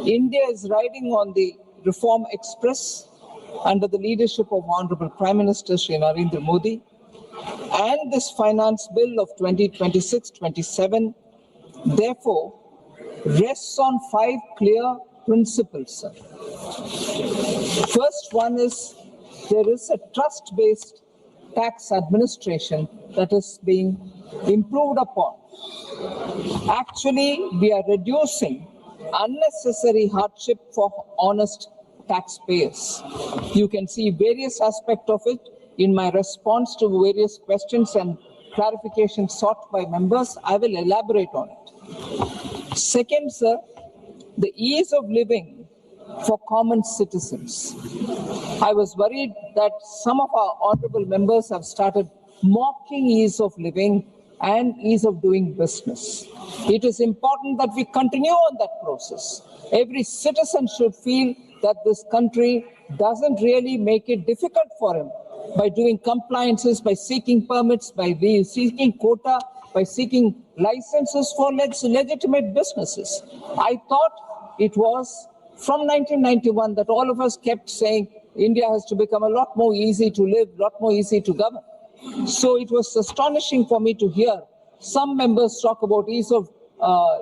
India is riding on the reform express under the leadership of Honorable Prime Minister Shri Narendra Modi, and this finance bill of 2026-27 therefore rests on 5 clear principles. First one is there is a trust-based tax administration that is being improved upon. Actually, we are reducing unnecessary hardship for honest taxpayers. You can see various aspects of it in my response to various questions and clarifications sought by members. I will elaborate on it. Second, sir, the ease of living for common citizens. I was worried that some of our honorable members have started mocking ease of living and ease of doing business. It is important that we continue on that process. Every citizen should feel that this country doesn't really make it difficult for him by doing compliances, by seeking permits, by seeking quota, by seeking licenses for legitimate businesses. I thought it was from 1991 that all of us kept saying India has to become a lot more easy to live, a lot more easy to govern. So it was astonishing for me to hear some members talk about ease of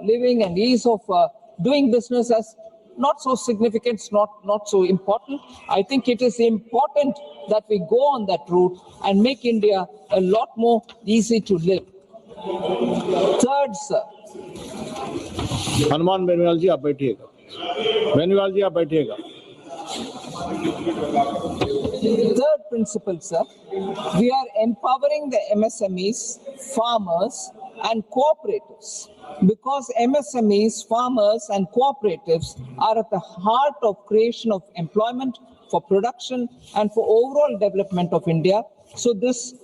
living and ease of doing business as not so significant, not so important. I think it is important that we go on that route and make India a lot more easy to live. Third, sir. Hanuman Beniwal जी आप बैठिएगा. बेनीवाल जी आप बैठिएगा. Third principle, sir, we are empowering the MSMEs, farmers and cooperatives, because MSMEs, farmers and cooperatives are at the heart of creation of employment, for production and for overall development of India. So this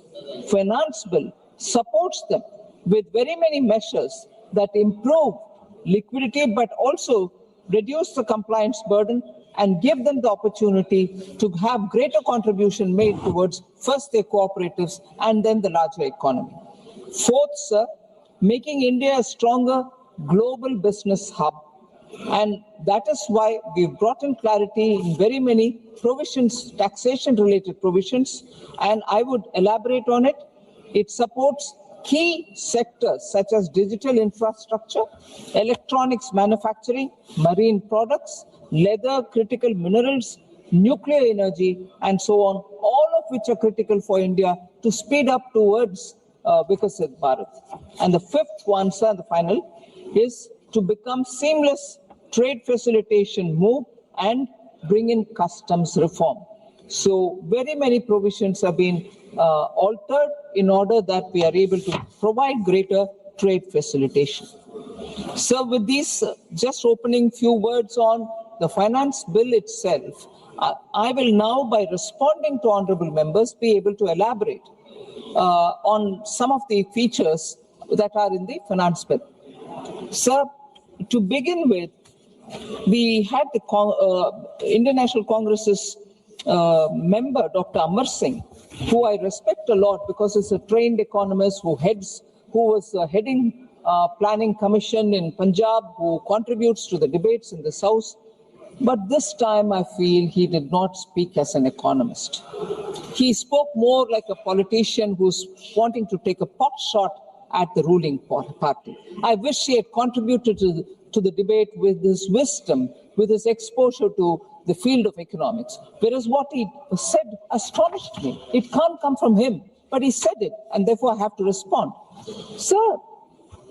finance bill supports them with very many measures that improve liquidity but also reduce the compliance burden and give them the opportunity to have greater contribution made towards first their cooperatives and then the larger economy. Fourth, sir, making India a stronger global business hub. And that is why we've brought in clarity in very many provisions, taxation-related provisions, and I would elaborate on it. It supports key sectors such as digital infrastructure, electronics manufacturing, marine products, leather, critical minerals, nuclear energy, and so on, all of which are critical for India to speed up towards Viksit Bharat. And the fifth one, sir, the final, is to become seamless trade facilitation move and bring in customs reform. So very many provisions have been altered in order that we are able to provide greater trade facilitation. So with these just opening few words on the finance bill itself, I will now, by responding to honorable members, be able to elaborate on some of the features that are in the finance bill. Sir, to begin with, we had the Indian National Congress's member, Dr. Amar Singh, who I respect a lot because he's a trained economist who was heading planning commission in Punjab, who contributes to the debates in the South. But this time I feel he did not speak as an economist. He spoke more like a politician who's wanting to take a pot shot at the ruling party. I wish he had contributed to the debate with his wisdom, with his exposure to the field of economics. Whereas what he said astonished me. It can't come from him, but he said it, and therefore I have to respond. Sir,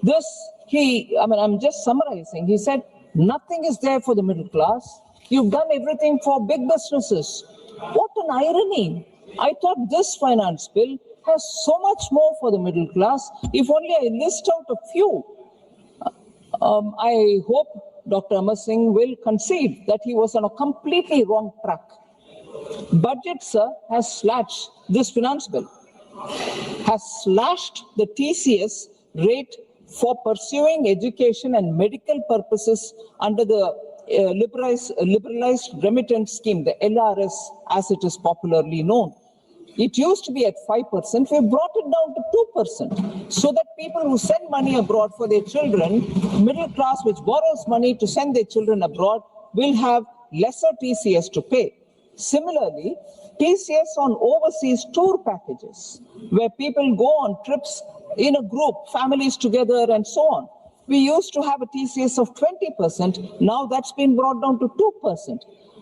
I'm just summarizing. He said, nothing is there for the middle class. You've done everything for big businesses. What an irony. I thought this finance bill has so much more for the middle class. If only I list out a few. I hope Dr. Amar Singh will concede that he was on a completely wrong track. Budget, sir, has slashed, this finance bill has slashed the TCS rate for pursuing education and medical purposes under the liberalized remittance scheme, the LRS as it is popularly known. It used to be at 5%. We brought it down to 2%, so that people who send money abroad for their children, middle class which borrows money to send their children abroad, will have lesser TCS to pay. Similarly, TCS on overseas tour packages, where people go on trips in a group, families together and so on. We used to have a TCS of 20%. Now that's been brought down to 2%.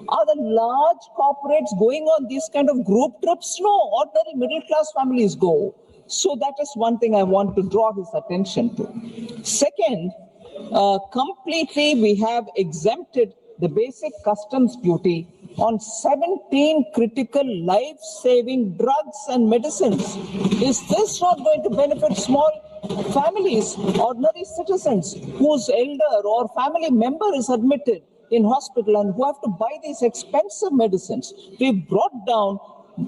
Are the large corporates going on these kind of group trips? No, ordinary middle class families go. So that is one thing I want to draw his attention to. Second, completely we have exempted the basic customs duty on 17 critical life-saving drugs and medicines. Is this not going to benefit small families, ordinary citizens whose elder or family member is admitted in hospital and who have to buy these expensive medicines? We've brought down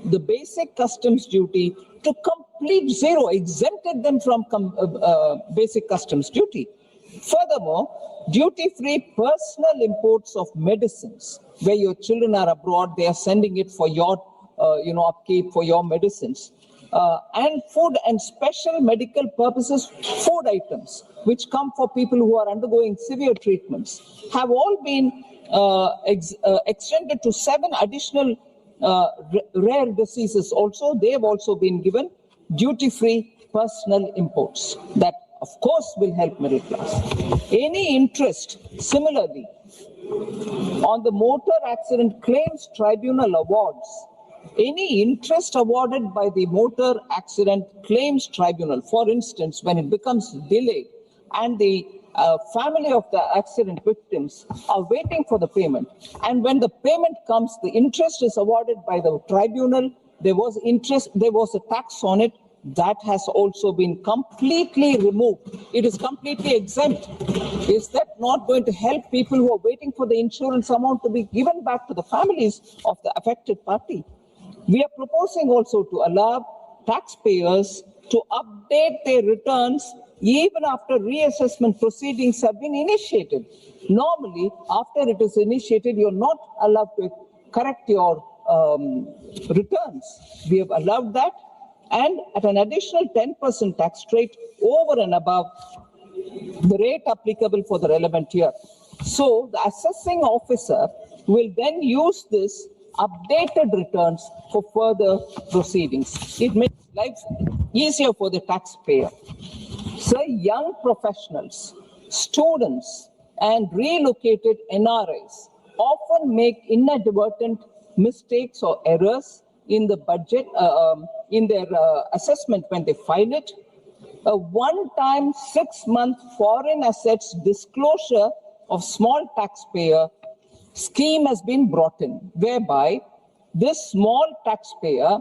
the basic customs duty to complete zero, exempted them from basic customs duty. Furthermore, duty-free personal imports of medicines, where your children are abroad, they are sending it for your, upkeep for your medicines, and food and special medical purposes food items, which come for people who are undergoing severe treatments, have all been extended to 7 additional rare diseases. Also, they have also been given duty-free personal imports. That, of course, will help middle class. Any interest, similarly, on the Motor Accident Claims Tribunal awards, any interest awarded by the Motor Accident Claims Tribunal, for instance, when it becomes delayed and the family of the accident victims are waiting for the payment, and when the payment comes, the interest is awarded by the tribunal, there was interest, there was a tax on it, that has also been completely removed. It is completely exempt. Is that not going to help people who are waiting for the insurance amount to be given back to the families of the affected party? We are proposing also to allow taxpayers to update their returns even after reassessment proceedings have been initiated. Normally, after it is initiated, you're not allowed to correct your returns. We have allowed that, and at an additional 10% tax rate over and above the rate applicable for the relevant year. So the assessing officer will then use this updated returns for further proceedings. It makes life easier for the taxpayer. So young professionals, students, and relocated NRIs often make inadvertent mistakes or errors in the budget, in their assessment when they file it. A one-time 6-month foreign assets disclosure of small taxpayer scheme has been brought in, whereby this small taxpayer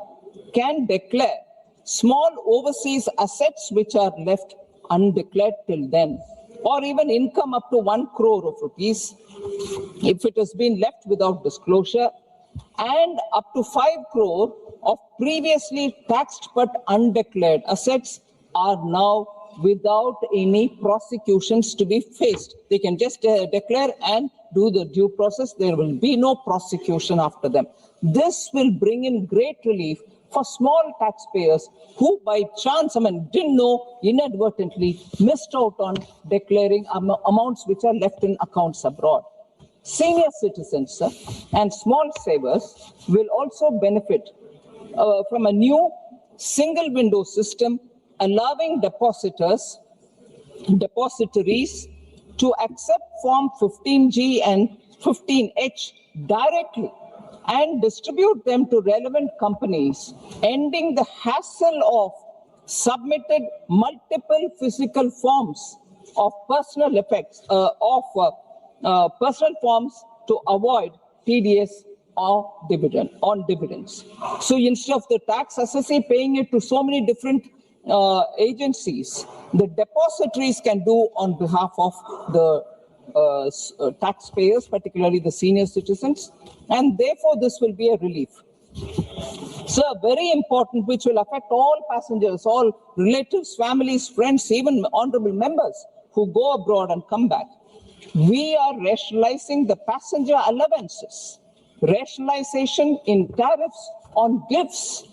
can declare small overseas assets which are left undeclared till then, or even income up to 1 crore of rupees if it has been left without disclosure, and up to 5 crore of previously taxed but undeclared assets are now without any prosecutions to be faced. They can just declare and do the due process. There will be no prosecution after them. This will bring in great relief for small taxpayers who by chance, didn't know, inadvertently missed out on declaring amounts which are left in accounts abroad. Senior citizens and small savers will also benefit from a new single window system allowing depositories to accept Form 15G and 15H directly and distribute them to relevant companies, ending the hassle of submitted multiple physical forms of personal effects, personal forms to avoid TDS or dividends. So instead of the tax assessee paying it to so many different agencies, the depositories can do on behalf of the taxpayers, particularly the senior citizens, and therefore this will be a relief. So very important, which will affect all passengers, all relatives, families, friends, even honorable members who go abroad and come back. We are rationalizing the passenger allowances, rationalization in tariffs on gifts,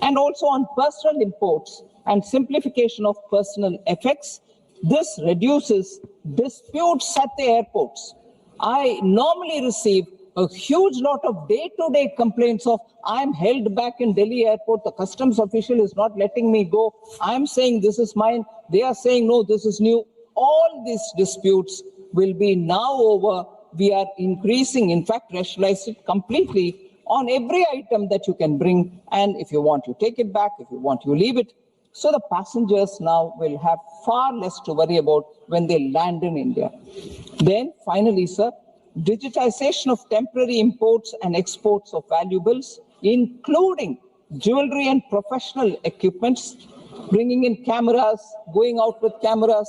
and also on personal imports, and simplification of personal effects. This reduces disputes at the airports. I normally receive a huge lot of day-to-day complaints of, I'm held back in Delhi airport, the customs official is not letting me go, I'm saying this is mine, they are saying no, this is new. All these disputes will be now over. We are increasing, in fact, rationalize it completely on every item that you can bring. And if you want, you take it back. If you want, you leave it. So the passengers now will have far less to worry about when they land in India. Then finally, sir, digitization of temporary imports and exports of valuables, including jewelry and professional equipments, bringing in cameras, going out with cameras,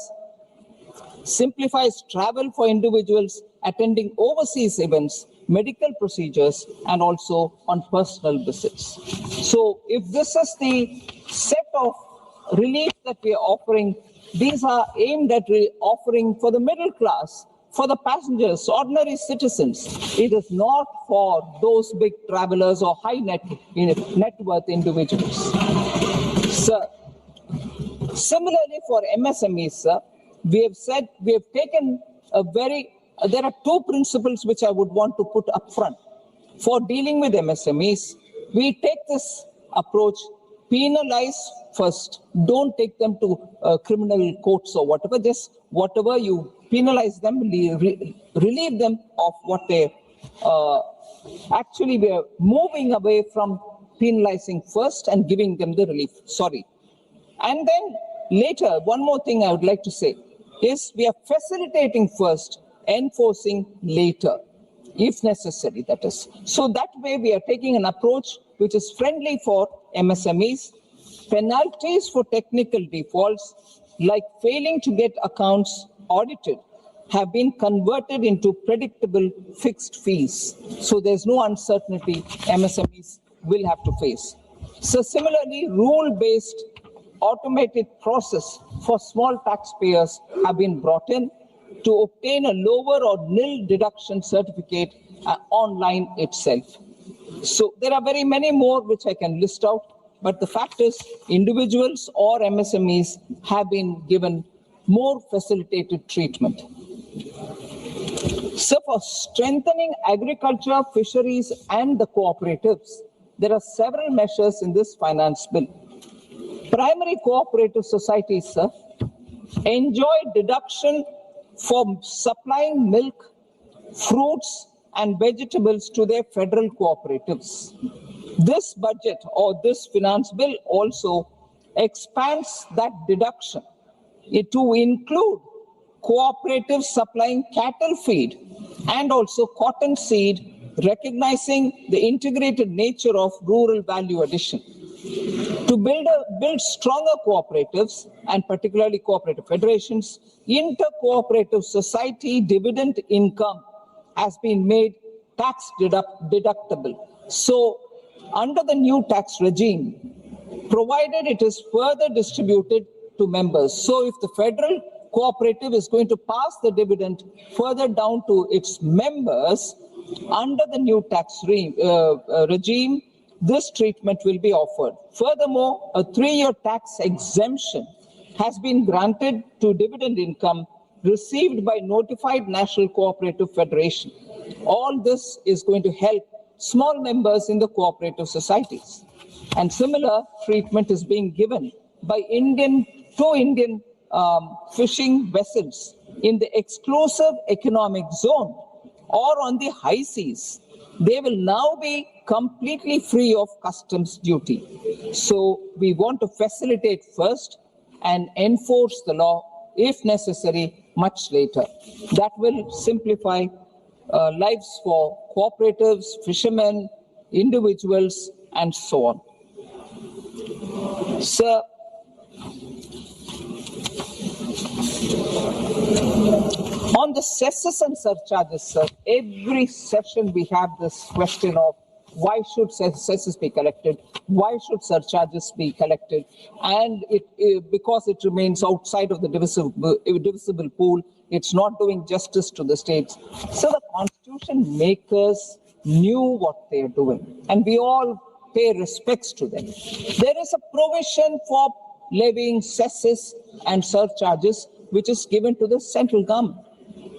simplifies travel for individuals attending overseas events, medical procedures, and also on personal visits. So if this is the set of relief that we are offering, these are aimed at offering for the middle class, for the passengers, ordinary citizens. It is not for those big travelers or high net worth individuals. Sir, similarly for MSMEs, sir, we have said, we have taken there are two principles which I would want to put up front. For dealing with MSMEs, we take this approach, penalize first, don't take them to criminal courts or whatever, just whatever you penalize them, relieve them of what they actually we are moving away from penalizing first and giving them the relief. Sorry. And then later, one more thing I would like to say is we are facilitating first, enforcing later, if necessary, that is. So that way we are taking an approach which is friendly for MSMEs. Penalties for technical defaults, like failing to get accounts audited, have been converted into predictable fixed fees. So there's no uncertainty MSMEs will have to face. So similarly, rule-based automated process for small taxpayers have been brought in to obtain a lower or nil deduction certificate online itself. So there are very many more which I can list out, but the fact is individuals or MSMEs have been given more facilitated treatment. So for strengthening agriculture, fisheries, and the cooperatives, there are several measures in this finance bill. Primary cooperative societies, sir, enjoy deduction for supplying milk, fruits, and vegetables to their federal cooperatives. This budget or this finance bill also expands that deduction to include cooperatives supplying cattle feed and also cotton seed, recognizing the integrated nature of rural value addition. To build stronger cooperatives, and particularly cooperative federations, inter-cooperative society dividend income has been made tax deductible. So under the new tax regime, provided it is further distributed to members. So if the federal cooperative is going to pass the dividend further down to its members, under the new tax regime, this treatment will be offered. Furthermore, a 3-year tax exemption has been granted to dividend income received by notified National Cooperative Federation. All this is going to help small members in the cooperative societies. And similar treatment is being given by Indian fishing vessels in the exclusive economic zone or on the high seas. They will now be completely free of customs duty. So we want to facilitate first and enforce the law, if necessary, much later. That will simplify lives for cooperatives, fishermen, individuals, and so on. Sir, on the cesses and surcharges, sir, every session we have this question of why should cesses be collected? Why should surcharges be collected? And because it remains outside of the divisible pool, it's not doing justice to the states. So the constitution makers knew what they're doing, and we all pay respects to them. There is a provision for levying cesses and surcharges which is given to the central government.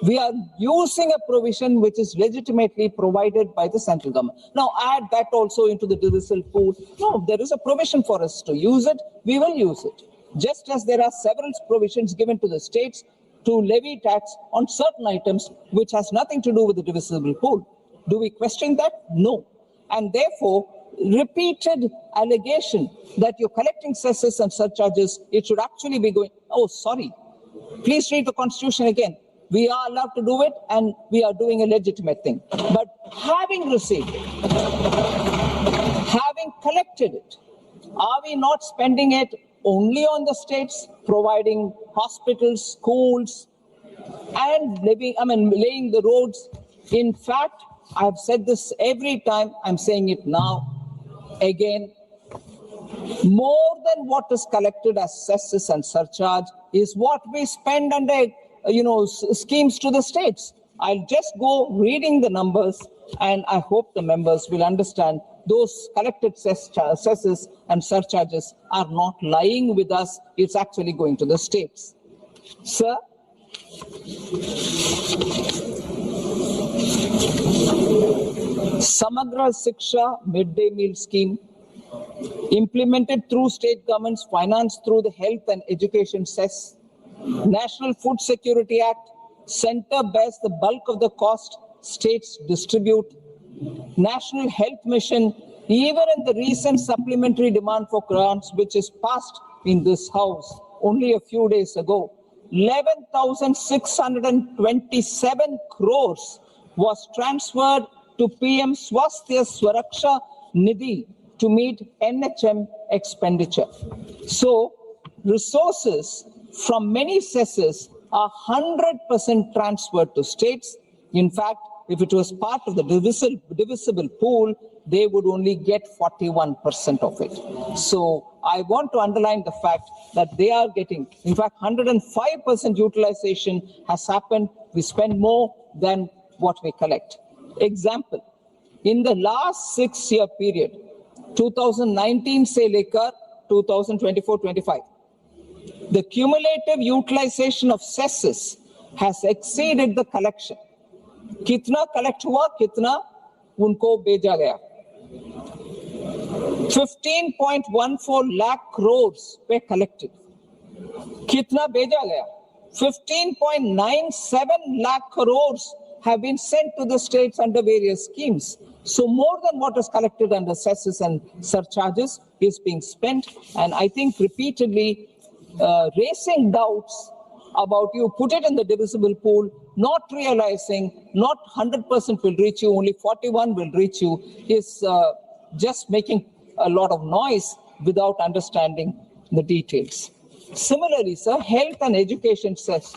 We are using a provision which is legitimately provided by the central government. Now add that also into the divisible pool. No, there is a provision for us to use it. We will use it. Just as there are several provisions given to the states to levy tax on certain items which has nothing to do with the divisible pool. Do we question that? No. And therefore, repeated allegation that you're collecting cesses and surcharges, it should actually be going, oh, sorry. Please read the Constitution again. We are allowed to do it and we are doing a legitimate thing. But having received it, having collected it, are we not spending it only on the states, providing hospitals, schools, and laying the roads? In fact, I've said this every time, I'm saying it now, again, more than what is collected as cesses and surcharge is what we spend under schemes to the states. I'll just go reading the numbers, and I hope the members will understand those collected cesses and surcharges are not lying with us. It's actually going to the states. Sir, Samagra Shiksha midday meal scheme, implemented through state governments, financed through the Health and Education cess. National Food Security Act, center bears the bulk of the cost, states distribute. National Health Mission, even in the recent supplementary demand for grants, which is passed in this house only a few days ago, 11,627 crores was transferred to PM Swasthya Swaraksha Nidhi to meet NHM expenditure. So resources from many cesses are 100% transferred to states. In fact, if it was part of the divisible pool, they would only get 41% of it. So I want to underline the fact that they are getting, in fact, 105% utilization has happened. We spend more than what we collect. Example, in the last 6-year period, 2019 se lekar 2024-25, the cumulative utilization of cesses has exceeded the collection. Kitna collect hua, kitna unko beja gaya. 15.14 lakh crores were collected. Kitna beja gaya? 15.97 lakh crores have been sent to the states under various schemes. So more than what is collected under cesses and surcharges is being spent. And I think repeatedly raising doubts about you put it in the divisible pool, not realizing not 100% will reach you, only 41 will reach you, is just making a lot of noise without understanding the details. Similarly, sir, health and education says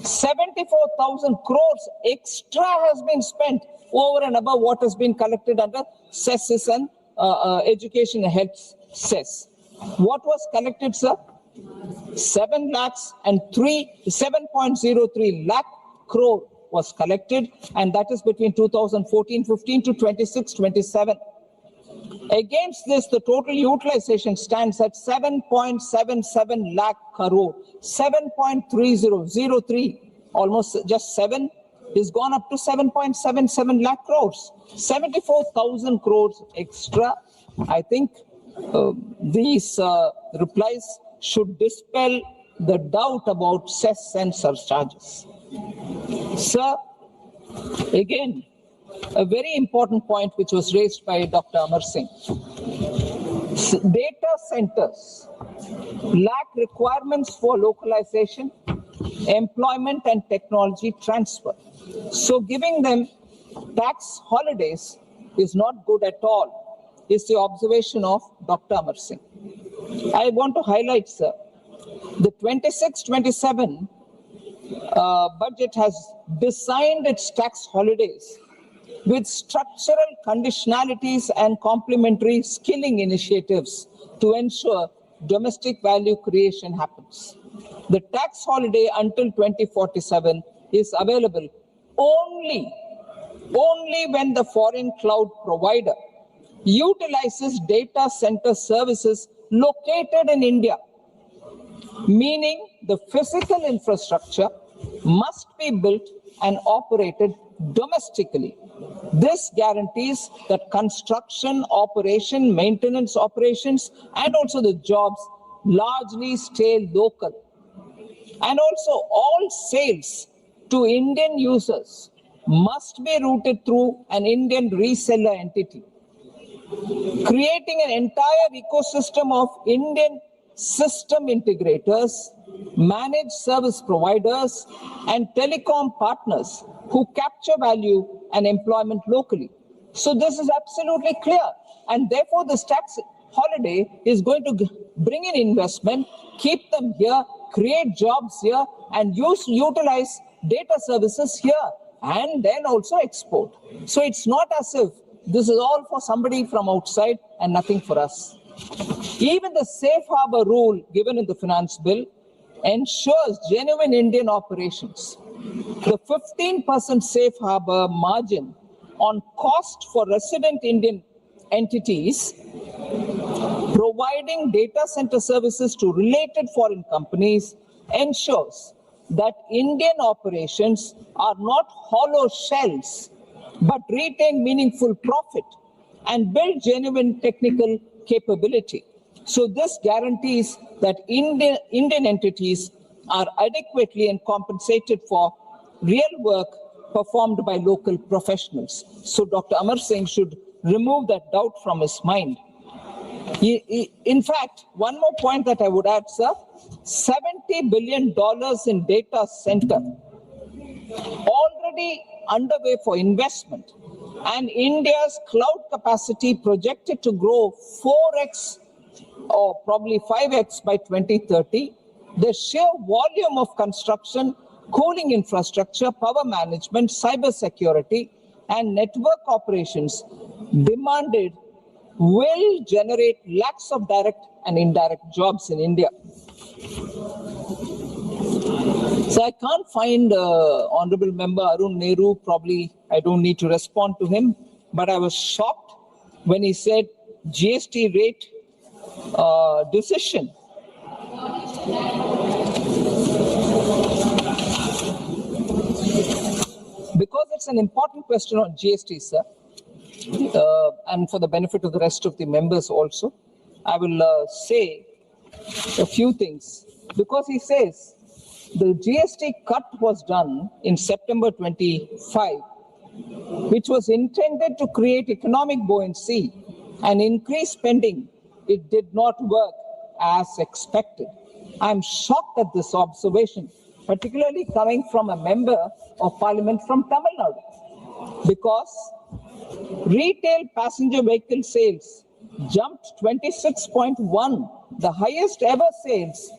74,000 crores extra has been spent over and above what has been collected under cesses and education and health cess. What was collected, sir? 7.03 lakh crore was collected, and that is between 2014-15 to 26-27. Against this, the total utilization stands at 7.77 lakh crore, 7.3003, almost just 7 is gone up to 7.77 lakh crores, 74,000 crores extra. I think these replies should dispel the doubt about cess and surcharges. Sir, again, a very important point which was raised by Dr. Amar Singh. Data centers lack requirements for localization, employment and technology transfer. So giving them tax holidays is not good at all, is the observation of Dr. Amar Singh. I want to highlight, sir, the 26-27 budget has designed its tax holidays with structural conditionalities and complementary skilling initiatives to ensure domestic value creation happens. The tax holiday until 2047 is available only when the foreign cloud provider utilizes data center services located in India, meaning the physical infrastructure must be built and operated domestically. This guarantees that construction, operation, maintenance operations, and also the jobs largely stay local. And also all sales to Indian users must be routed through an Indian reseller entity, creating an entire ecosystem of Indian system integrators, managed service providers, and telecom partners who capture value and employment locally. So this is absolutely clear. And therefore, this tax holiday is going to bring in investment, keep them here, create jobs here, and utilize data services here, and then also export. So it's not as if this is all for somebody from outside and nothing for us. Even the safe harbor rule given in the finance bill ensures genuine Indian operations. The 15% safe harbor margin on cost for resident Indian entities providing data center services to related foreign companies ensures that Indian operations are not hollow shells, but retain meaningful profit and build genuine technical capability. So this guarantees that Indian entities are adequately and compensated for real work performed by local professionals. So Dr. Amar Singh should remove that doubt from his mind. In fact, one more point that I would add, sir, $70 billion in data center already underway for investment, and India's cloud capacity projected to grow 4x or probably 5x by 2030. The sheer volume of construction, cooling infrastructure, power management, cyber security, and network operations demanded will generate lakhs of direct and indirect jobs in India. So I can't find Honorable Member Arun Nehru. Probably I don't need to respond to him, but I was shocked when he said GST rate decision. Because it's an important question on GST, sir, and for the benefit of the rest of the members also, I will say a few things. Because he says the GST cut was done in September 25, which was intended to create economic buoyancy and increase spending. It did not work as expected. I'm shocked at this observation, particularly coming from a member of parliament from Tamil Nadu, because retail passenger vehicle sales jumped 26.1, the highest ever sales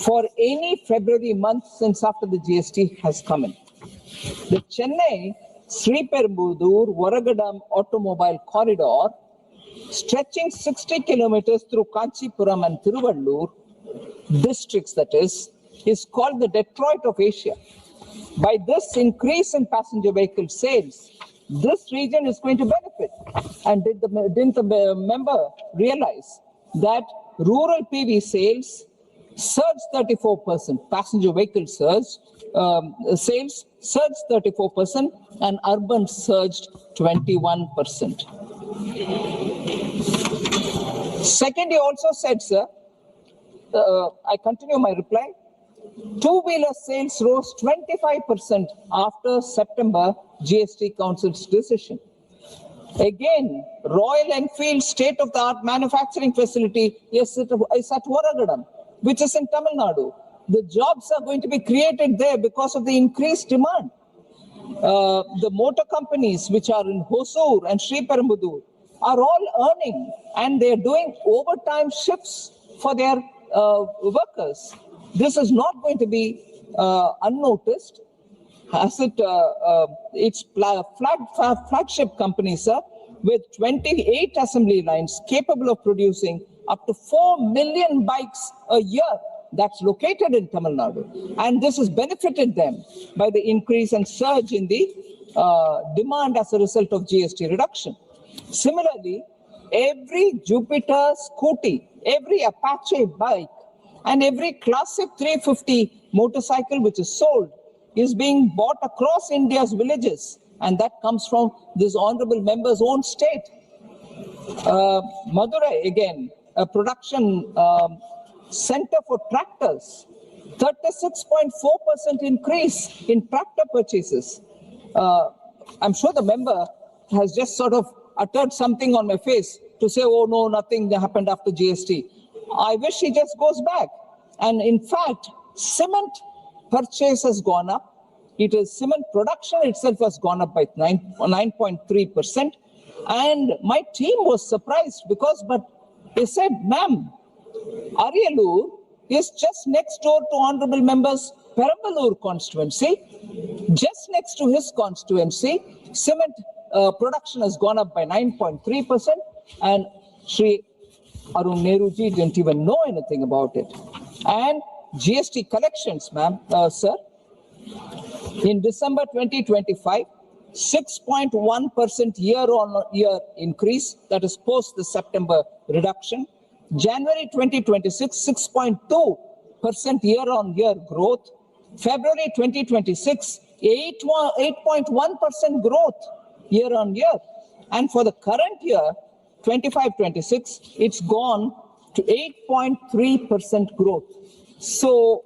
for any February month since after the GST has come in. The Chennai Sriperumbudur Varagadam automobile corridor, stretching 60 kilometers through Kanchipuram and Tiruvallur districts, that is called the Detroit of Asia. By this increase in passenger vehicle sales, this region is going to benefit. And didn't the member realize that rural PV sales surged 34%, passenger vehicle sales surged 34%, and urban surged 21%. Second, he also said, sir, I continue my reply, two-wheeler sales rose 25% after September GST Council's decision. Again, Royal Enfield state-of-the-art manufacturing facility is at Varagadam, which is in Tamil Nadu. The jobs are going to be created there because of the increased demand. The motor companies which are in Hosur and Sriperumbudur are all earning, and they're doing overtime shifts for their workers. This is not going to be unnoticed, as it's flagship company, sir, with 28 assembly lines capable of producing up to 4 million bikes a year. That's located in Tamil Nadu. And this has benefited them by the increase and surge in the demand as a result of GST reduction. Similarly, every Jupiter scooty, every Apache bike, and every classic 350 motorcycle which is sold is being bought across India's villages, and that comes from this honorable member's own state. Madurai, again, a production center for tractors, 36.4% increase in tractor purchases. I'm sure the member has just sort of uttered something on my face to say, oh no, nothing happened after GST. I wish he just goes back. And in fact, cement purchase has gone up. Cement production itself has gone up by 9.3%. And my team was surprised but they said, ma'am, Ariyalur is just next door to Honorable Member's Perambalur constituency. Just next to his constituency, cement production has gone up by 9.3%, and Shri Arun Nehruji didn't even know anything about it. And GST collections, ma'am, sir, in December 2025, 6.1% year-on-year increase, that is post the September reduction. January 2026, 6.2% year-on-year growth. February 2026, 8.1% growth year-on-year. And for the current year, 25-26, it's gone to 8.3% growth. So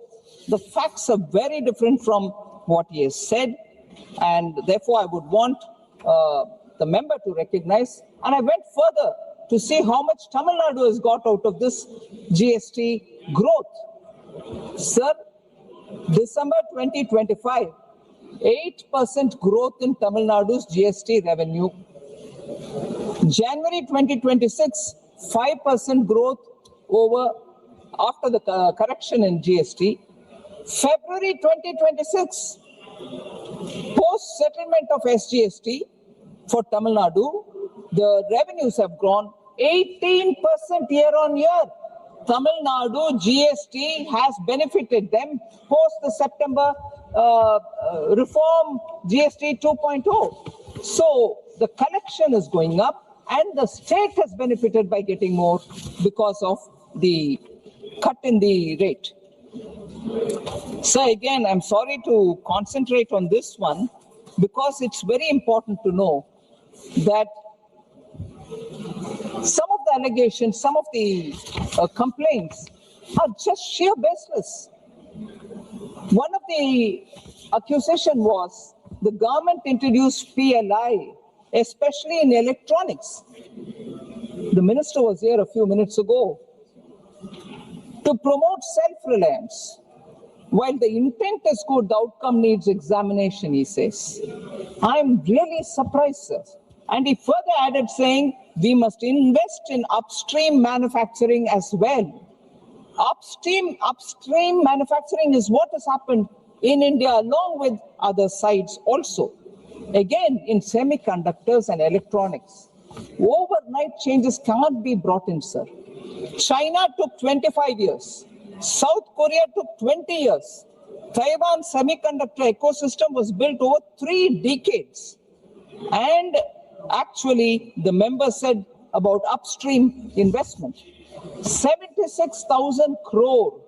the facts are very different from what he has said, and therefore I would want the member to recognize. And I went further to see how much Tamil Nadu has got out of this GST growth. Sir, December 2025, 8% growth in Tamil Nadu's GST revenue. January 2026, 5% growth after the correction in GST. February 2026, post-settlement of SGST for Tamil Nadu, the revenues have grown 18% year-on-year. Tamil Nadu GST has benefited them post the September reform GST 2.0. So the collection is going up and the state has benefited by getting more because of the cut in the rate. So again, I'm sorry to concentrate on this one because it's very important to know that some of the allegations, some of the complaints are just sheer baseless. One of the accusation was the government introduced PLI, especially in electronics. The minister was here a few minutes ago to promote self-reliance. While the intent is good, the outcome needs examination, he says. I'm really surprised, sir. And he further added saying, we must invest in upstream manufacturing as well. Upstream manufacturing is what has happened in India along with other sides also. Again, in semiconductors and electronics, overnight changes cannot be brought in, sir. China took 25 years. South Korea took 20 years. Taiwan semiconductor ecosystem was built over 3 decades. And actually, the member said about upstream investment, 76,000 crore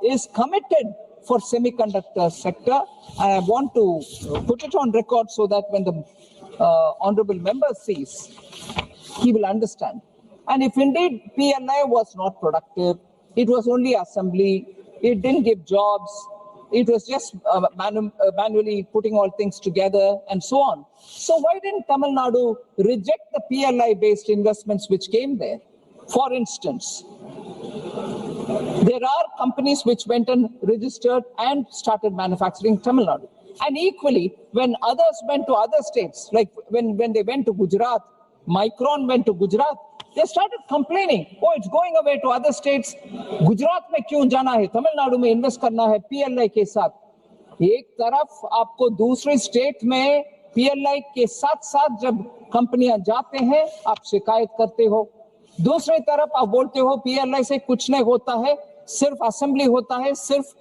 is committed for semiconductor sector. And I want to put it on record so that when the honorable member sees, he will understand. And if indeed PLI was not productive, it was only assembly, it didn't give jobs, it was just manually putting all things together and so on. So why didn't Tamil Nadu reject the PLI-based investments which came there? For instance, there are companies which went and registered and started manufacturing in Tamil Nadu. And equally, when others went to other states, like when they went to Gujarat, Micron went to Gujarat, they started complaining, oh, it's going away to other states. Gujarat में क्यों जाना है? Tamil Nadu में invest करना है PLI के साथ. एक तरफ आपको दूसरे स्टेट में PLI के साथ जब कंपनियां जाते हैं, आप शिकायत करते हो. दूसरी तरफ आप बोलते हो PLI से कुछ नहीं होता है, सिर्फ असेंबली होता है, सिर्फ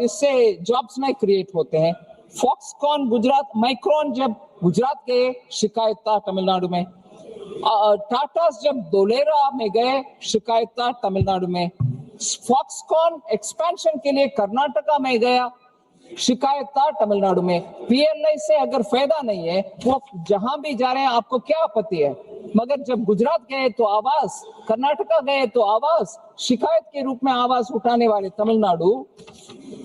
इससे जॉब्स नहीं क्रिएट होते हैं. फॉक्सकॉन गुजरात, माइक्रॉन जब गुजरात गए, शिकायत था तमिलनाडु में. टाटास जब धोलेरा में गए, शिकायत था तमिलनाडु में. फॉक्सकॉन एक्सपेंशन के लिए कर्नाटका में गया, शिकायत था तमिलनाडु में। पीएलआई से अगर फायदा नहीं है, वो जहां भी जा रहे हैं, आपको क्या आपत्ति है? मगर जब गुजरात गए तो आवाज, कर्नाटका गए तो आवाज, शिकायत के रूप में आवाज उठाने वाले तमिलनाडु,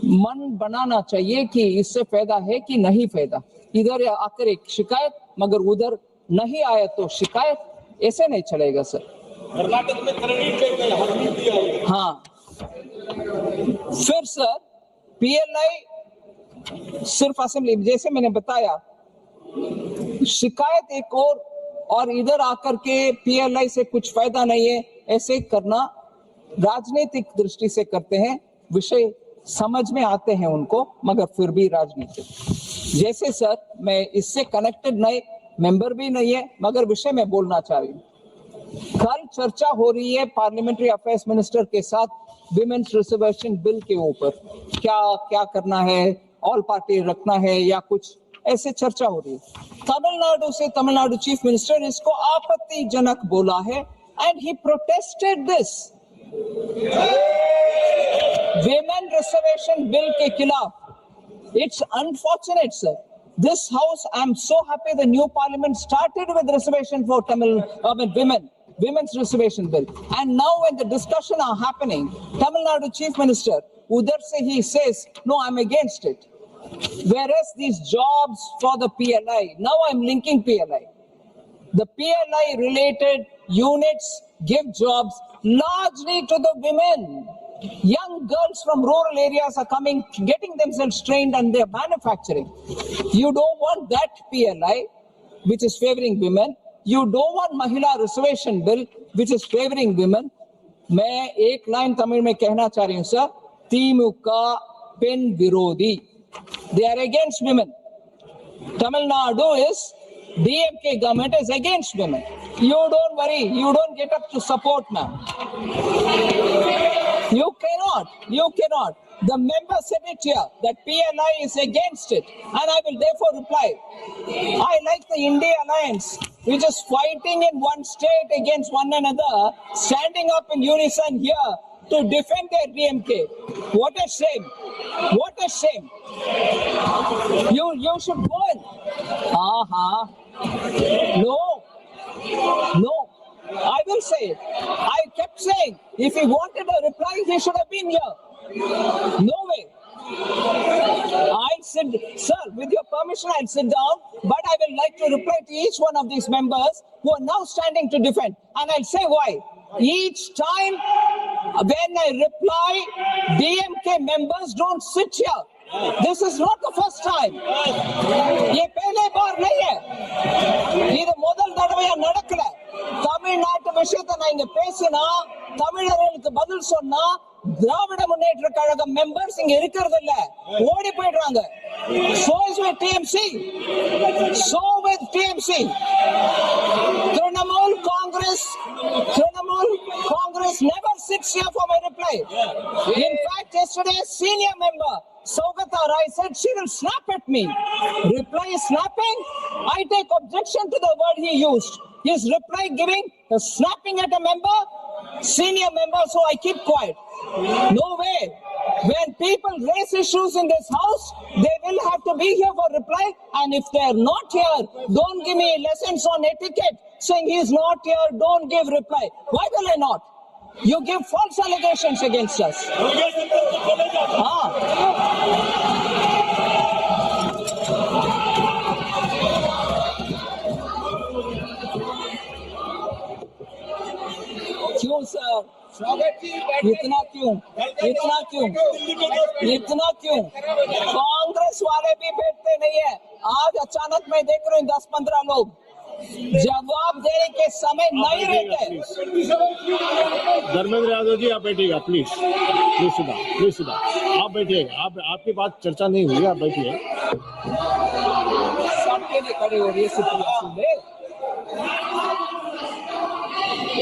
मन बनाना चाहिए कि इससे फायदा है कि नहीं फायदा। इधर आकर एक शिकायत, मगर उधर नहीं आया तो शिकायत, ऐसे नहीं चलेगा सर। कर्नाटक में क्रेडिट हाँ, फिर सर पीएलआई सिर्फ असेंबली, जैसे मैंने बताया, शिकायत एक और इधर आकर के पीएलआई से कुछ फायदा नहीं है, ऐसे करना राजनीतिक दृष्टि से करते हैं। विषय समझ में आते हैं उनको, मगर फिर भी राजनीति। जैसे सर, मैं इससे कनेक्टेड नहीं, मेंबर भी नहीं है, मगर विषय में बोलना चाह रही हूँ। कल चर्चा हो रही है पार्लियामेंट्री अफेयर्स मिनिस्टर के साथ विमेन्स रिजर्वेशन बिल के ऊपर, क्या करना है, ऑल पार्टी रखना है या कुछ, ऐसे चर्चा हो रही है। तमिलनाडु से तमिलनाडु चीफ मिनिस्टर इसको आपत्तिजनक बोला है, and he protested this women reservation bill के खिलाफ। It's unfortunate sir, this house, I'm so happy the new parliament started with reservation for women's reservation bill, and now when the discussion are happening, Tamil Nadu chief minister udhar se he says no, I'm against it, whereas these jobs for the PLI, now I'm linking PLI, the PLI related units give jobs largely to the women. Young girls from rural areas are coming, getting themselves trained, and they're manufacturing. You don't want that PLI, which is favoring women. You don't want Mahila Reservation Bill, which is favoring women. मैं एक line Tamil में कहना चाह रही हूँ sir, तिमुका pen विरोधी. They are against women. Tamil Nadu is, DMK government is against women. You don't worry, you don't get up to support, ma'am. You cannot. The member said it here, that PLI is against it, and I will therefore reply. I like the India Alliance, which is fighting in one state against one another, standing up in unison here to defend their DMK. What a shame. What a shame. You should go in. No. I will say it. I kept saying, if he wanted a reply, he should have been here. No way. I'll sit, sir, with your permission, I'll sit down, but I will like to reply to each one of these members who are now standing to defend. And I'll say why. Each time when I reply, DMK members don't sit here. This is not the first time. ये पहले बार नहीं है. இது முதல் தடவையா நடக்கல. தமிழ்நாட்டு விஷயத்தை நான் இங்க பேசினா, தமிழர்களுக்கு பதில் சொன்னா, திராவிட முன்னேற்ற கழக மெம்பர்ஸ் இங்க இருக்கிறது இல்ல, ஓடி போயிடுறாங்க. So is with TMC. Trinamool Congress never sits here for my reply. In fact, yesterday a senior member, Saugata Rai, said she will snap at me. Reply is snapping? I take objection to the word he used. His reply giving a snapping at a member, senior member, so I keep quiet. No way. When people raise issues in this house, they will have to be here for reply, and if they are not here, don't give me lessons on etiquette saying he is not here, don't give reply. Why will I not? You give false allegations against us. क्यों sir? इतना क्यों? कांग्रेस वाले भी बैठते नहीं है. आज अचानक मैं देख रहा हूँ 10-15 लोग जवाब देने के समय नहीं रहते. धर्मेंद्र यादव जी, आप बैठिएगा प्लीज सीधा. आप बैठिएगा. आपकी बात चर्चा नहीं हुई, आप बैठिए. सबके लिए खड़े हो रही है सिचुएशन में.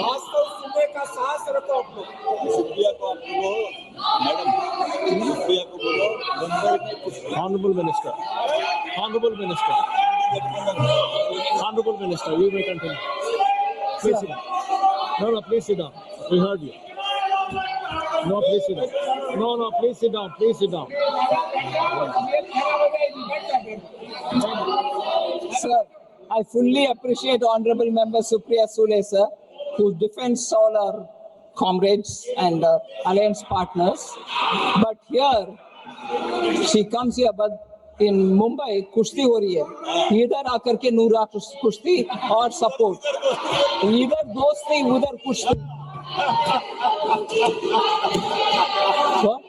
वास्तव सुनने का साहस रखो आप लोग. सुप्रिया को आप बोलो, मैडम सुप्रिया को बोलो, Honorable Minister, you may continue. Please sit down. No, please sit down. We heard you. No, please sit down. No, please sit down. Sir, I fully appreciate Honorable Member Supriya Sule, sir, who defends all our comrades and alliance partners. But here, she comes here, but in Mumbai, kushti ho rahi hai. Idhar आकर के नूरा कुश्ती और support. इधर दोस्ती उधर कुश्ती. What?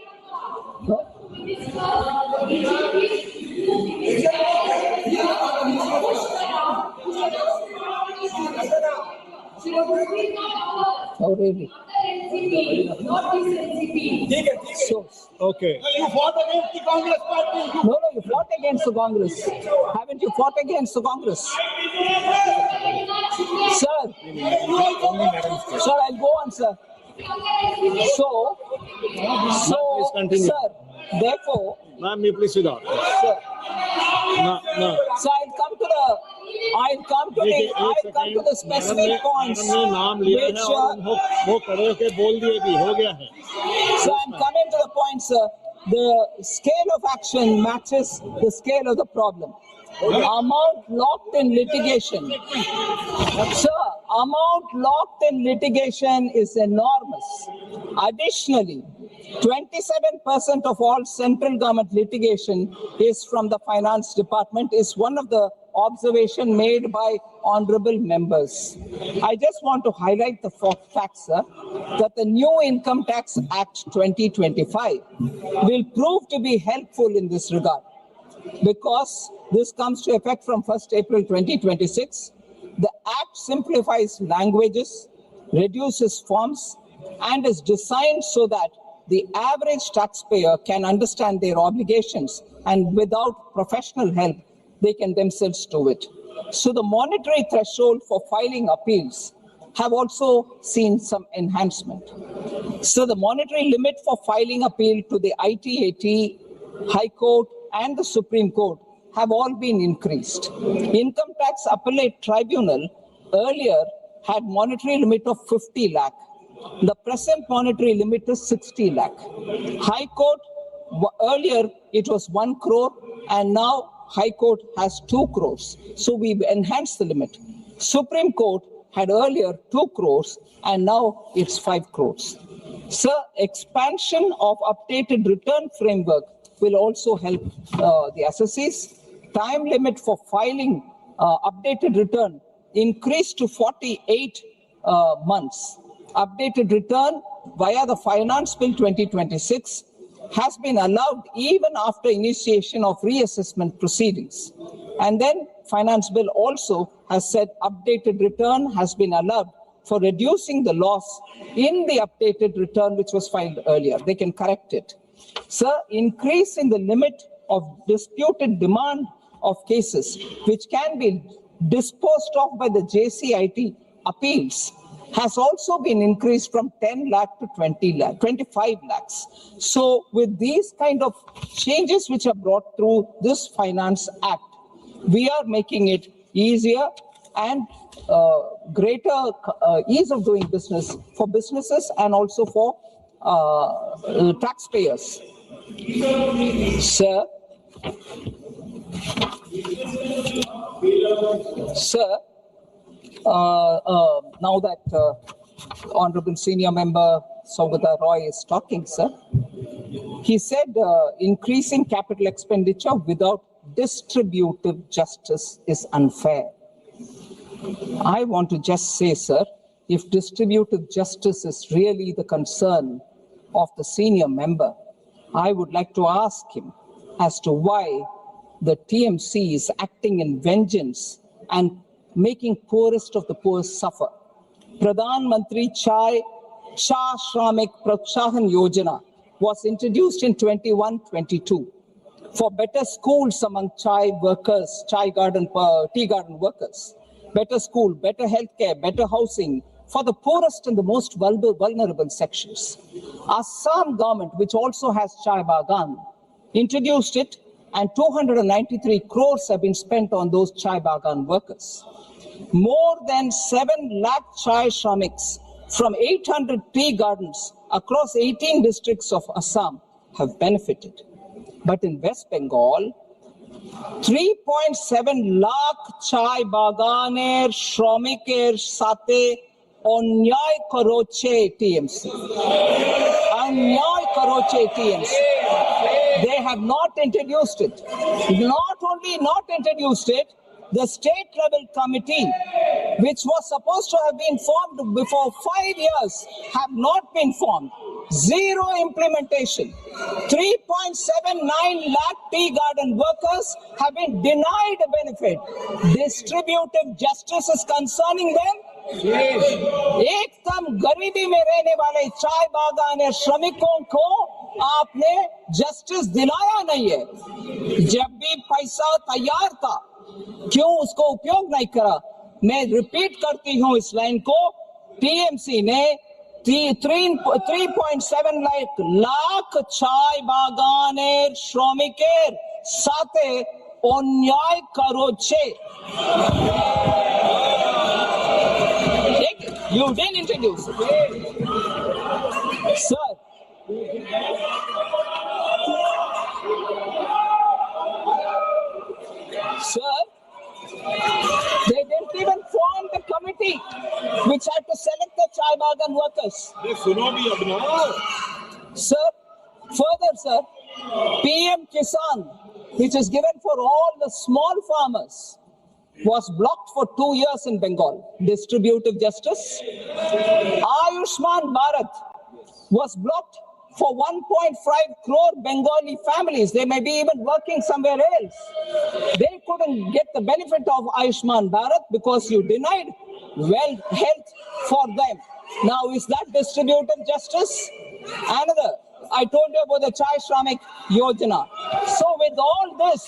What? Oh, really? So, Okay. You fought against the Congress party. no, you fought against the Congress. Haven't you fought against the Congress? Sir, I'll go on, sir. So, Please continue. sir, therefore, Ma'am, you please sit down. sir, No. so I'll come to the specific points madam ने नाम लिया which, है और वो खड़े होके बोल दिए भी हो गया है. so I'm coming to the point, sir. The scale of action matches the scale of the problem. Amount locked in litigation. Sir, amount locked in litigation is enormous. Additionally, 27% of all central government litigation is from the finance department, is one of the observation made by honorable members. I just want to highlight the fact, sir, that the new Income Tax Act 2025 will prove to be helpful in this regard, because this comes to effect from 1st April 2026. The Act simplifies languages, reduces forms, and is designed so that the average taxpayer can understand their obligations, and without professional help, they can themselves do it. So the monetary threshold for filing appeals have also seen some enhancement. So the monetary limit for filing appeal to the ITAT, High Court, and the Supreme Court have all been increased. Income Tax Appellate Tribunal earlier had monetary limit of 50 lakh. The present monetary limit is 60 lakh. High Court, earlier it was 1 crore, and now High Court has 2 crores. So we've enhanced the limit. Supreme Court had earlier 2 crores, and now it's 5 crores. Sir, expansion of updated return framework will also help the assessees. Time limit for filing updated return increased to 48 months. Updated return via the Finance Bill 2026 has been allowed even after initiation of reassessment proceedings. And then Finance Bill also has said updated return has been allowed for reducing the loss in the updated return which was filed earlier. They can correct it. Sir, increase in the limit of disputed demand of cases which can be disposed of by the JCIT appeals has also been increased from 10 lakh to 25 lakhs. So with these kind of changes which are brought through this Finance Act, we are making it easier and greater ease of doing business for businesses and also for taxpayers. Sir, now that Honorable Senior Member Saugata Roy is talking, sir, he said increasing capital expenditure without distributive justice is unfair. I want to just say, sir, if distributive justice is really the concern of the senior member, I would like to ask him as to why the TMC is acting in vengeance and making poorest of the poor suffer. Pradhan Mantri Cha Shramik Protsahan Yojana was introduced in 21-22 for better schools among chai workers, tea garden workers, better school, better healthcare, better housing for the poorest and the most vulnerable sections. Assam government, which also has chai bagan, introduced it, and 293 crores have been spent on those chai bagan workers. More than 7 lakh chai shramiks from 800 tea gardens across 18 districts of Assam have benefited. But in West Bengal, 3.7 lakh chai baganer shramiker sate अन्याय करोचे TMC. अन्याय करोचे TMC. They have not introduced it. Not only not introduced it, the state level committee, which was supposed to have been formed before 5 years, have not been formed. Zero implementation. 3.79 lakh tea garden workers have been denied a benefit. Distributive justice is concerning them. एकदम गरीबी में रहने वाले चाय बागान श्रमिकों को आपने जस्टिस दिलाया नहीं है. जब भी पैसा तैयार था, क्यों उसको उपयोग नहीं करा? मैं रिपीट करती हूं इस लाइन को. टीएमसी ने 3.7 लाख चाय बागानेर श्रमिकेर साथे अन्याय करोचे. You didn't introduce it. Sir. Sir, they didn't even form the committee which had to select the chai bagan workers. Sir, further, sir, PM Kisan, which is given for all the small farmers, was blocked for 2 years in Bengal. Distributive justice. Ayushman Bharat was blocked for 1.5 crore Bengali families. They may be even working somewhere else. They couldn't get the benefit of Ayushman Bharat because you denied health for them. Now, is that distributive justice? Another. I told you about the Chai Shramik Yojana. So with all this,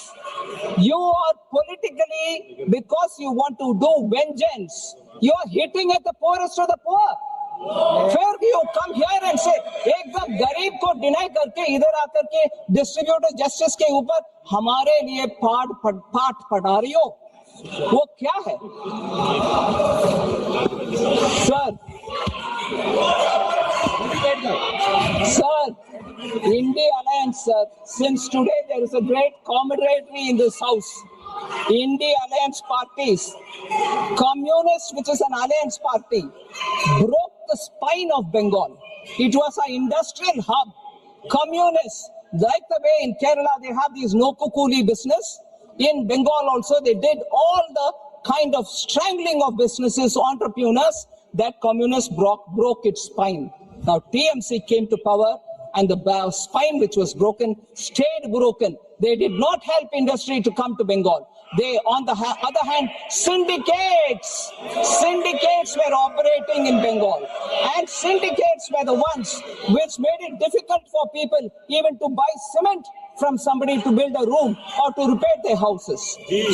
you are politically, because you want to do vengeance, you are hitting at the poorest of the poor. फिर भी you come here and say, एकदम गरीब को deny करके इधर आकर के distributive justice के ऊपर हमारे लिए पाठ पढ़ा रही हो, वो क्या है? Sir, India Alliance, sir, since today there is a great camaraderie in this house. India Alliance parties, Communist, which is an alliance party, broke the spine of Bengal. It was an industrial hub. Communists, like the way in Kerala they have these no kukuli business, in Bengal also they did all the kind of strangling of businesses, entrepreneurs, that communists broke its spine. Now TMC came to power and the spine which was broken stayed broken. They did not help industry to come to Bengal. They, on the other hand, syndicates were operating in Bengal. And syndicates were the ones which made it difficult for people even to buy cement from somebody to build a room or to repair their houses.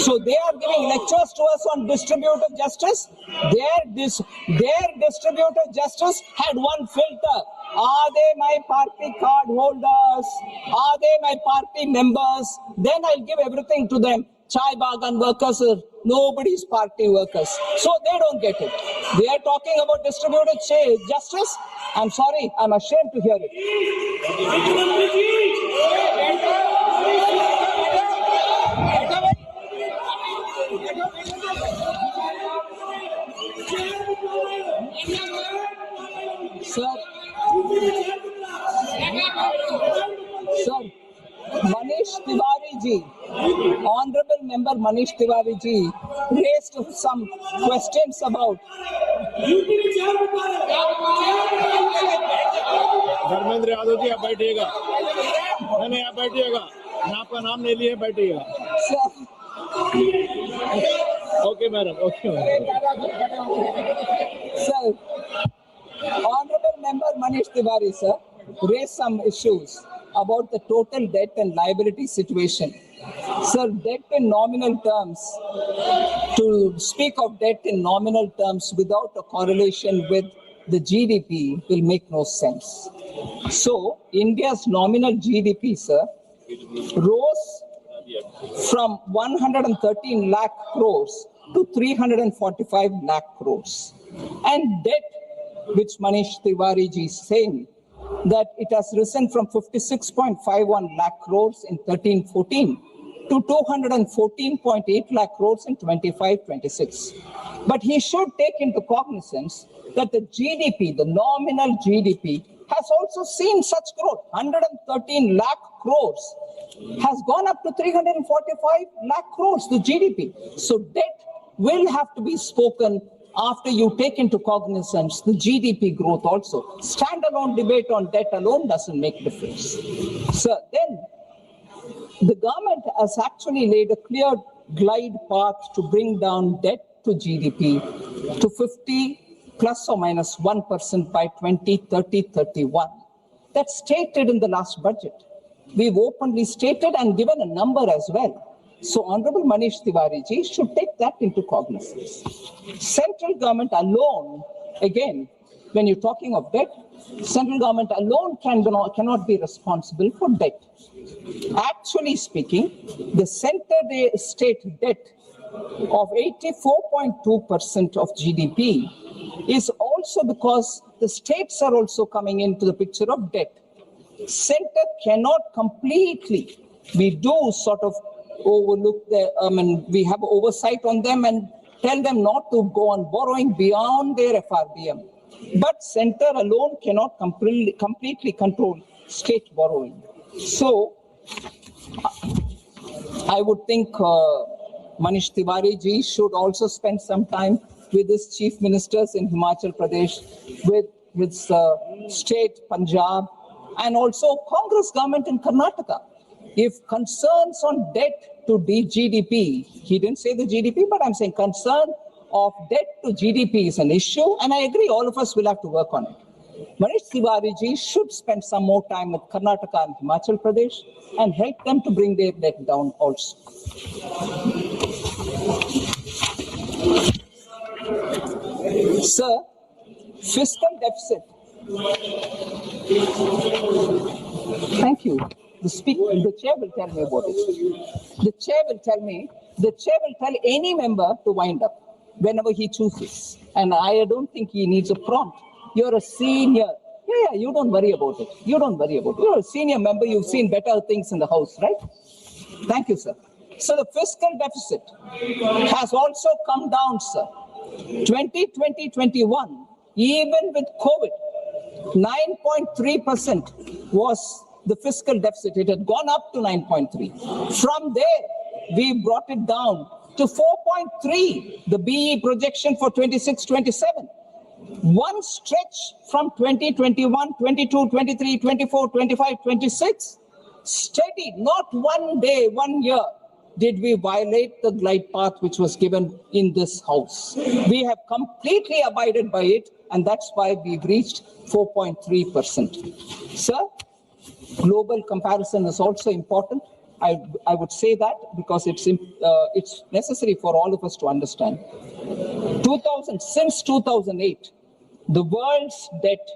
So they are giving lectures to us on distributive justice. Their distributive justice had one filter. Are they my party card holders? Are they my party members? Then I'll give everything to them. Chai bagan workers are nobody's party workers. So they don't get it. They are talking about distributive justice. I'm sorry, I'm ashamed to hear it. Sir, Manish Tiwari ji, Honorable Member Manish Tiwari ji raised some questions about Dharmendra Yadav ji आप बैठिएगा. नहीं आप बैठिएगा. आपका नाम नहीं लिए, बैठिएगा. Okay madam, okay Sir, Honorable Member Manish Tiwari, sir, raised some issues about the total debt and liability situation. Sir, debt in nominal terms, to speak of debt in nominal terms without a correlation with the GDP will make no sense. So, India's nominal GDP, sir, rose from 113 lakh crores to 345 lakh crores. And debt, which Manish Tiwari ji is saying, that it has risen from 56.51 lakh crores in 13-14 to 214.8 lakh crores in 25-26. But he should take into cognizance that the GDP, the nominal GDP, has also seen such growth. 113 lakh crores has gone up to 345 lakh crores, the GDP. So debt will have to be spoken after you take into cognizance the GDP growth also. Standalone debate on debt alone doesn't make difference. So then the government has actually laid a clear glide path to bring down debt to GDP to 50 plus or minus 1% by 2030-31. That's stated in the last budget. We've openly stated and given a number as well. So Honorable Manish Tiwari ji should take that into cognizance. Central government alone, again, when you're talking of debt, central government alone cannot be responsible for debt. Actually speaking, the center-state debt of 84.2% of GDP is also because the states are also coming into the picture of debt. Center cannot completely, we do sort of overlook we have oversight on them and tell them not to go on borrowing beyond their FRBM. But center alone cannot completely control state borrowing. So I would think Manish Tiwari ji should also spend some time with his chief ministers in Himachal Pradesh, with his state Punjab, and also Congress government in Karnataka. If concerns on debt to GDP, he didn't say the GDP, but I'm saying concern of debt to GDP is an issue, and I agree all of us will have to work on it. Manish Tiwari ji should spend some more time with Karnataka and Himachal Pradesh and help them to bring their debt down also. Sir, fiscal deficit. Thank you. The chair will tell me about it. The chair will tell any member to wind up whenever he chooses. And I don't think he needs a prompt. You're a senior. Yeah, you don't worry about it. You're a senior member. You've seen better things in the House, right? Thank you, sir. So the fiscal deficit has also come down, sir. 2020-21, even with COVID, 9.3% was the fiscal deficit. It had gone up to 9.3. From there, we brought it down to 4.3, the BE projection for 26-27. One stretch from 2021, 22, 23, 24, 25, 26, steady, not one day, 1 year did we violate the glide path which was given in this House. We have completely abided by it, and that's why we've reached 4.3%. Sir, global comparison is also important. I would say that because it's necessary for all of us to understand. Since 2008, the world's debt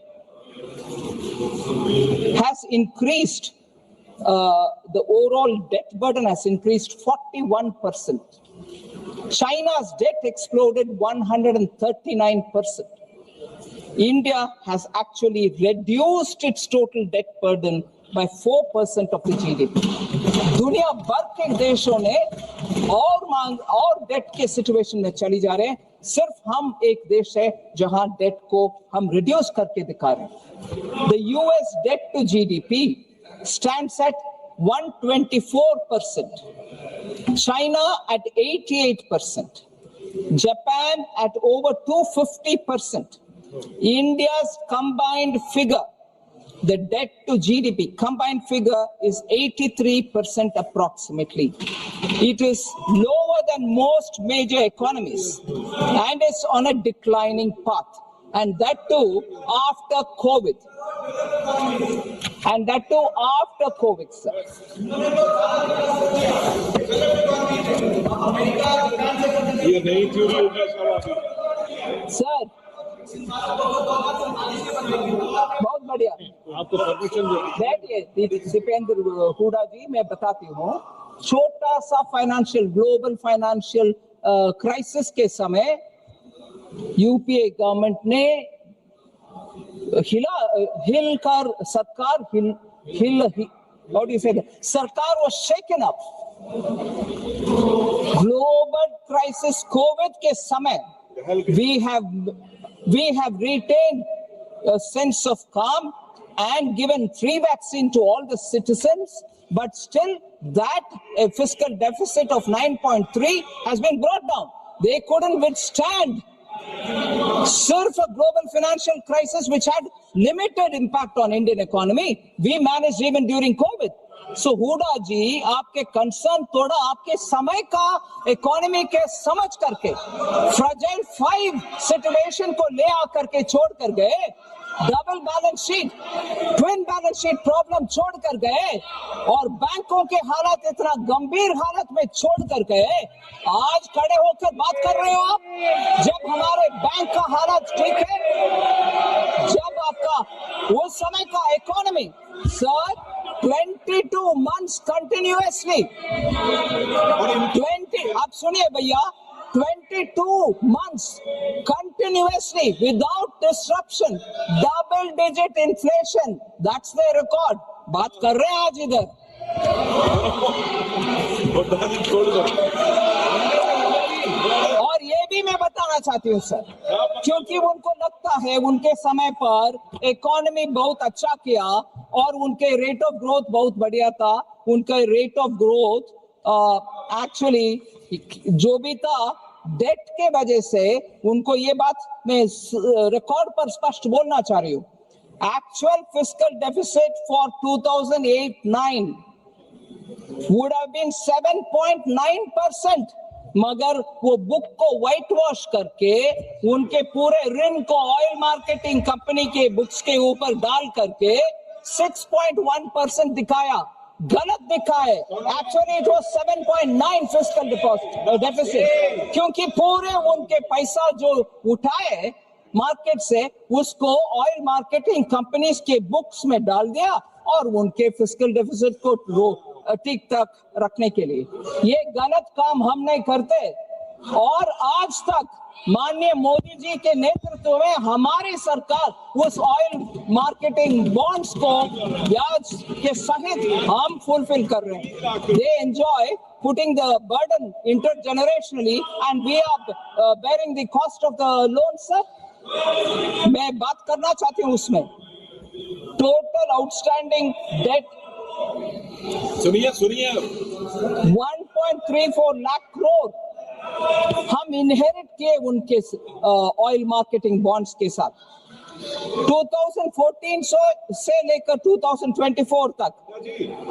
has increased. The overall debt burden has increased 41%. China's debt exploded 139%. India has actually reduced its total debt burden by 4% of the GDP. दुनिया भर के देशों ने और date के situation में चली जा रहे हैं, सिर्फ हम एक देश है जहां डेट को हम रिड्यूस करके दिखा रहे हैं. The US debt to GDP stands at 124%, China at 88%, Japan at over 250%. India's combined figure, the debt to GDP combined figure is 83% approximately. It is lower than most major economies and is on a declining path. And that too after COVID. Sir. Sir, बहुत बढ़िया. आपको permission बैठिए दीपेंद्र हुडा जी, मैं बताती हूँ. छोटा सा global financial crisis के समय यूपीए गवर्नमेंट ने हिला how do you say that? Sarkar was shaken up. Global crisis COVID के समय we have retained a sense of calm and given free vaccine to all the citizens, but still that a fiscal deficit of 9.3 has been brought down. They couldn't withstand surf a global financial crisis which had limited impact on Indian economy. We managed even during COVID. So Hooda जी आपके concern थोड़ा आपके समय का economy के समझ करके fragile 5 situation को ले आकर के छोड़ कर गए, double balance sheet, twin balance sheet problem छोड़ कर गए और बैंकों के हालात इतना गंभीर हालत में छोड़ कर गए। आज खड़े होकर बात कर रहे हो आप, जब हमारे बैंक का हालात ठीक है, जब आपका उस समय का इकोनॉमी सर 22 months continuously 20 आप सुनिए भैया 22 months continuously without disruption, double digit inflation, that's their record. बात कर रहे हैं आज इधर। और ये भी मैं बताना चाहती हूँ सर, क्योंकि उनको लगता है उनके समय पर इकोनॉमी बहुत अच्छा किया और उनके रेट ऑफ ग्रोथ बहुत बढ़िया था। उनका रेट ऑफ ग्रोथ एक्चुअली जो भी था डेट के वजह से, उनको ये बात मैं रिकॉर्ड पर स्पष्ट बोलना चाह रही हूँ, actual fiscal deficit for 2008-9 would have been 7.9%, मगर वो बुक को व्हाइट वॉश करके उनके पूरे ऋण को ऑयल मार्केटिंग कंपनी के बुक्स के ऊपर डाल करके 6.1% दिखाया, गलत दिखा है। Actually it was 7.9 fiscal deficit, क्योंकि पूरे उनके पैसा जो उठाए मार्केट से उसको ऑयल मार्केटिंग कंपनीज के बुक्स में डाल दिया और उनके फिस्कल डेफिसिट को ठीक तक रखने के लिए। ये गलत काम हम नहीं करते और आज तक माननीय मोदी जी के नेतृत्व में हमारी सरकार उस ऑयल मार्केटिंग बॉन्ड्स को ब्याज के सहित हम फुलफिल कर रहे हैं। They enjoy putting the burden intergenerationally and we are bearing the cost of the loan. Sir मैं बात करना चाहती हूँ उसमें टोटल आउटस्टैंडिंग डेट सुनिए 1.34 लाख करोड़ हम इनहेरिट किए उनके ऑयल मार्केटिंग बॉन्ड्स के साथ। 2014 से लेकर 2024 तक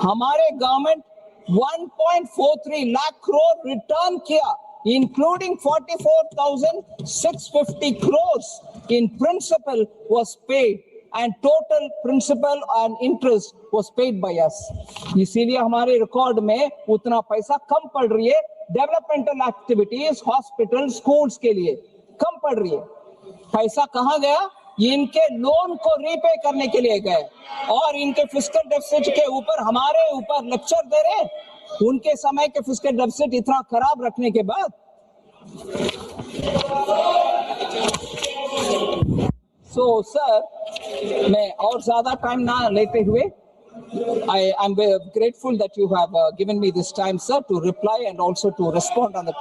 हमारे गवर्नमेंट 1.43 लाख करोड़ रिटर्न किया, including 44,650 crores in principal was paid and total principal and interest was paid by us. इसीलिए हमारे रिकॉर्ड में उतना पैसा कम पड़ रही है, डेवलपमेंटल एक्टिविटीज, हॉस्पिटल, स्कूल्स के लिए कम पड़ रही है। पैसा कहाँ गया? इनके लोन को रीपे करने के लिए गए और इनके फिस्कल डेफिसिट के ऊपर हमारे ऊपर लेक्चर दे रहे। उनके समय के फिस्कल डेफिसिट इतना खराब रखने के बाद। So, sir, मैं और ज्यादा टाइम ना लेते हुए, I'm very grateful that you have given me this time, sir, to reply and also to respond on the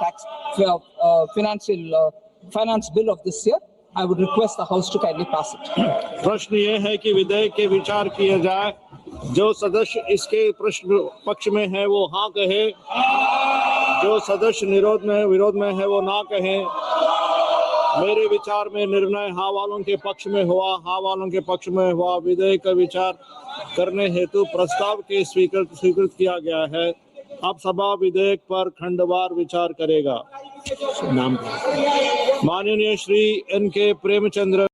finance bill of this year. I would request the House to kindly pass it. प्रश्न ये है कि विधेयक के विचार किए जाए, जो सदस्य इसके प्रश्न पक्ष में है वो हाँ कहे, जो सदस्य विरोध में है वो ना कहे। मेरे विचार में निर्णय हाँ वालों के पक्ष में हुआ। विधेयक का विचार करने हेतु प्रस्ताव के स्वीकृत किया गया है। अब सभा विधेयक पर खंडवार विचार करेगा। नाम माननीय श्री N.K. प्रेमचंद्र।